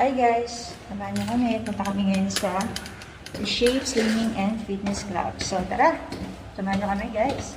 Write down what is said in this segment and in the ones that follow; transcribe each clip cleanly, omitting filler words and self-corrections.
Hi guys! Samahan niyo kami. Punta kami ngayon sa Shape Slimming and Fitness Club. So tara! Samahan niyo kami guys!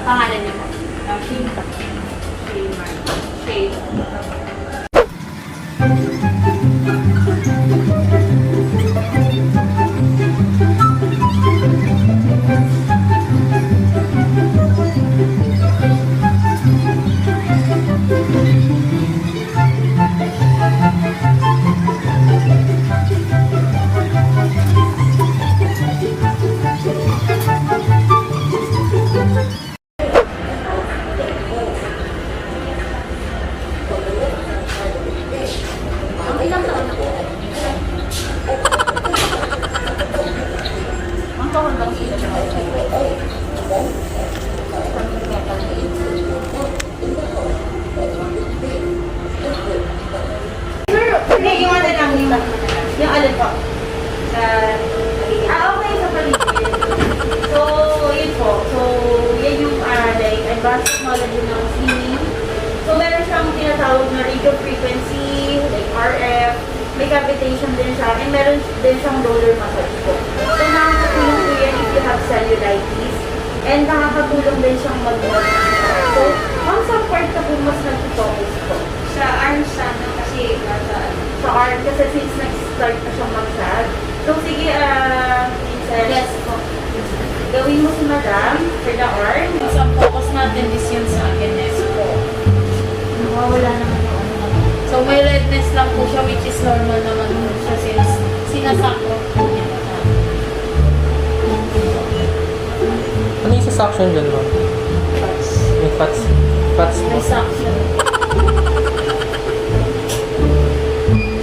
Pangalan niyo po? Shade. Ilang taon na po? Ang taon bang sila siya? Hindi, yung ano lang, yung alin po? Sa paligid. Okay, sa paligid. So, yun po. So, yan yung like, advanced technology ng slimming. So, meron siyang tinatawag na radio frequency, like RF, may cavitation din siya, and meron din siyang roller massage po. So, nakakatulong po yan if you have cellulitis, and nakakatulong din siyang mag-massage. So, ang sa part na po mas nag-focus po. Sa arms sana kasi sa arm, kasi since nag-start na siyang massage. So, sige, Vincent. Yes po. Gawin mo si Madam for the arm. So, ang focus natin is yun sa akiness po. Wala naman yung ano naman. So, may redness lang po siya, which is normal naman po siya since sinasakot po niya. Ano yung suction dyan, ma'am? Fats. May fats po. May suction.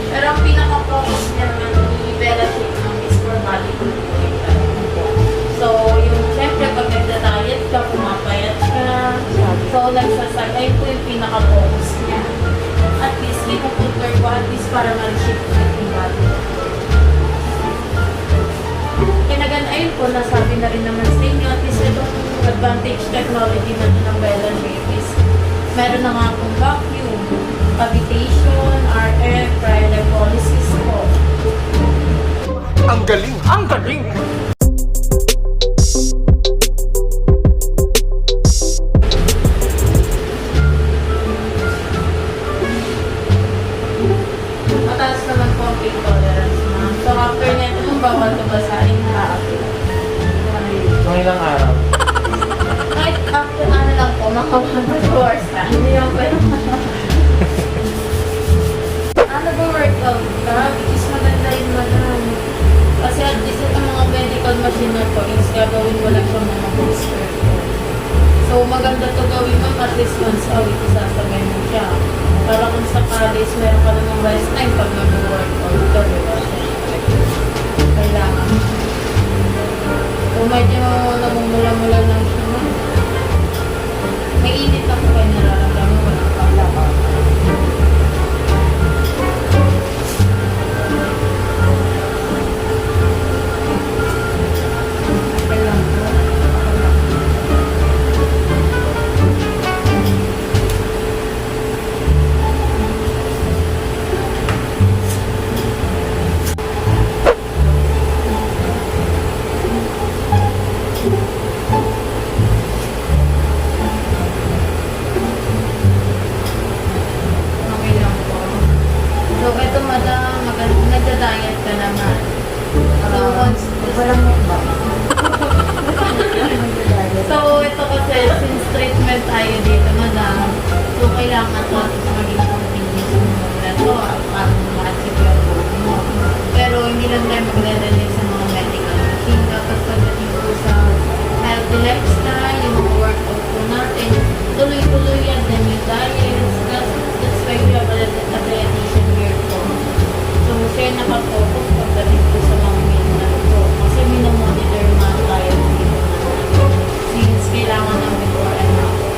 Pero ang pinaka-focus niya naman ni Bella Shape naman is for body control. So, yung syempre pag nagda-diet ka, pumapayat ka. So, nagsasag, ayun po yung pinaka-focus niya. At least, pinuputwer ko at least para ma-reshape ko yung body. Kinagan, ayun po, nasabi na rin naman sa inyo, at least itong advantage technology na ng Bella Shape is meron na nga pong vacuum, cavitation, RF, cryolipolysis po. Ang galing! Ang galing! Mataas naman po ang pain tolerance na. So, after neto, kung bawal ito basahin, nakakapit. Mga ilang araw? Kahit after ano lang po, mga 1 hours na. Hindi yung pwede. Ano ba workout ka? Because maganda yun madam. Kasi at least itong mga medical machine na to is gagawin mo lang siyang mga booster ko. So, maganda to gawin mo at least once a week isasabay mo siya. Para kung sakalis, meron ka namang rest time pag mag-workout ka, diba? Kailangan. Kung medyo namumula-mula lang siya, may init ako kayo nararamdaman, walang paglakas. Okay lang po. So, ito madam, nagda-diet ka naman. So, once... Walang mukbang. So, ito kasi, since treatment tayo dito, madam, so, kailangan to at maging continuous mo muna to, para ma-achieve yung mo. Pero, hindi lang tayo magre-release sa mga medical machine. Dapat pagdating po sa healthy lifestyle, yung mga workout po natin, tuloy-tuloy yan, then yung diets, that's why we have a dietitian here po. So, siya yung nakafocus pagdating po sa mga maintenance po. Kasi minomonitor nga tayo dito na since kailangan ng before and after.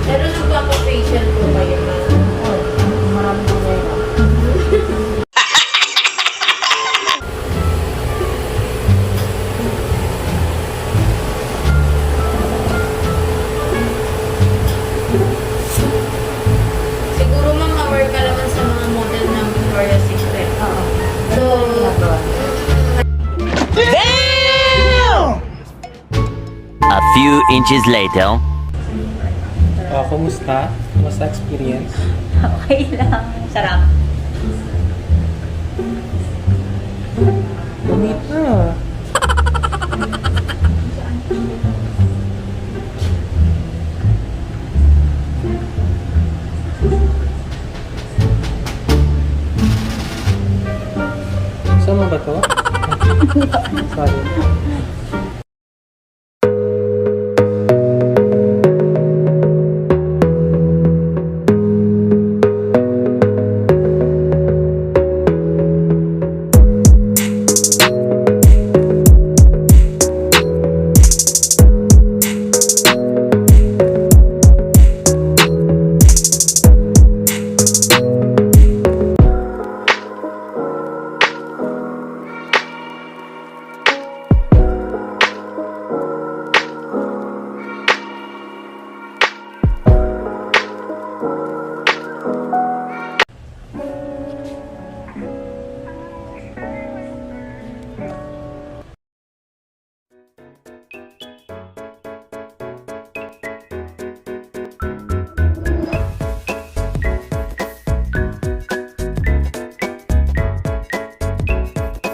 Pero nagpapa-facial po kayo na. Maraming problema. Siguro ma'am, aware ka naman sa mga model ng Victoria's Secret. Oo. So, Ginagawa. A few inches later. Oh, kumusta? Kumusta experience? Okay lang. Sarap. Lumit na. Saan mo ba to? Sorry.